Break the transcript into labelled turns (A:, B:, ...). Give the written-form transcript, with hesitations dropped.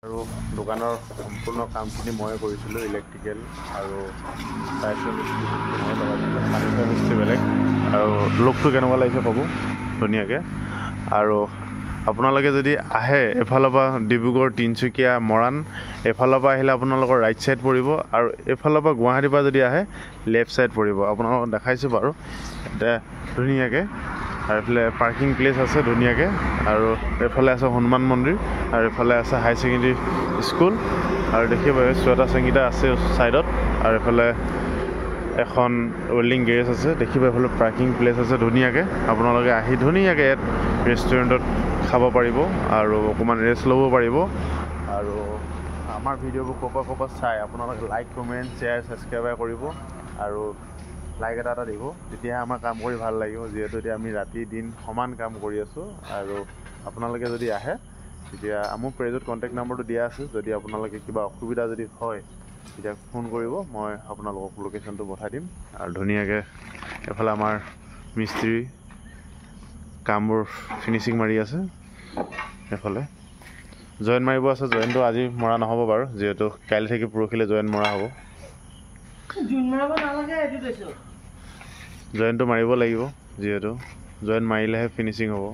A: আৰু দোকানৰ সম্পূৰ্ণ কামখিনি মই কৰিছিলোঁ ইলেক্ট্ৰিকেল আৰু টাইলছৰ মিস্ত্ৰী মই লগাইছিলোঁ ফাৰ্নিচাৰ মিস্ত্ৰী বেলেগ আৰু লুকটো কেনেকুৱা লাগিছে ক'ব ধুনীয়াকৈ আৰু আপোনালোকে যদি আহে এফালৰ পৰা ডিব্ৰুগড় তিনিচুকীয়া মৰাণ এফালৰ পৰা আহিলে আপোনালোকৰ ৰাইট ছাইড পৰিব আৰু এফালৰ পৰা গুৱাহাটীৰ পৰা যদি আহে লেফ্ট ছাইড পৰিব আপোনালোকক দেখাইছোঁ বাৰু এতিয়া ধুনীয়াকৈ আৰু এইফালে পাৰ্কিং প্লেচ আছে ধুনীয়াকৈ আৰু এইফালে আছে হনুমান মন্দিৰ আৰু এইফালে আছে হাই ছেকেণ্ডেৰী স্কুল আৰু দেখিব চুৱেটাৰ সংগীতা আছে ছাইডত আৰু এইফালে এখন ৱেল্ডিং গেৰেজ আছে দেখিব এইফালে পাৰ্কিং প্লেচ আছে ধুনীয়াকৈ আপোনালোকে আহি ধুনীয়াকৈ ইয়াত ৰেষ্টুৰেণ্টত খাব পাৰিব আৰু অকণমান ৰেষ্ট ল'ব পাৰিব আৰু আমাৰ ভিডিঅ'বোৰ ক'ৰ পৰা চাই আপোনালোকে লাইক কমেণ্ট শ্বেয়াৰ ছাবস্ক্ৰাইব কৰিব আৰু লাইক এটা দিব তেতিয়াহে আমাৰ কাম কৰি ভাল লাগিব যিহেতু এতিয়া আমি ৰাতি দিন সমান কাম কৰি আছোঁ আৰু আপোনালোকে যদি আহে তেতিয়া মোৰ পেজত কণ্টেক্ট নম্বৰটো দিয়া আছে যদি আপোনালোকে কিবা অসুবিধা যদি হয় তেতিয়া ফোন কৰিব মই আপোনালোকক লোকেশ্যনটো পঠাই দিম আৰু ধুনীয়াকৈ এফালে আমাৰ মিস্ত্ৰী কামবোৰ ফিনিচিং মাৰি আছে এফালে জইন মাৰিব আছে জইনটো আজি মৰা নহ'ব বাৰু যিহেতু কাইলৈ থাকি পৰহিলৈ জইন মৰা হ'ব জইনটো মাৰিব লাগিব যিহেতু জইন মাৰিলেহে ফিনিচিং হ'ব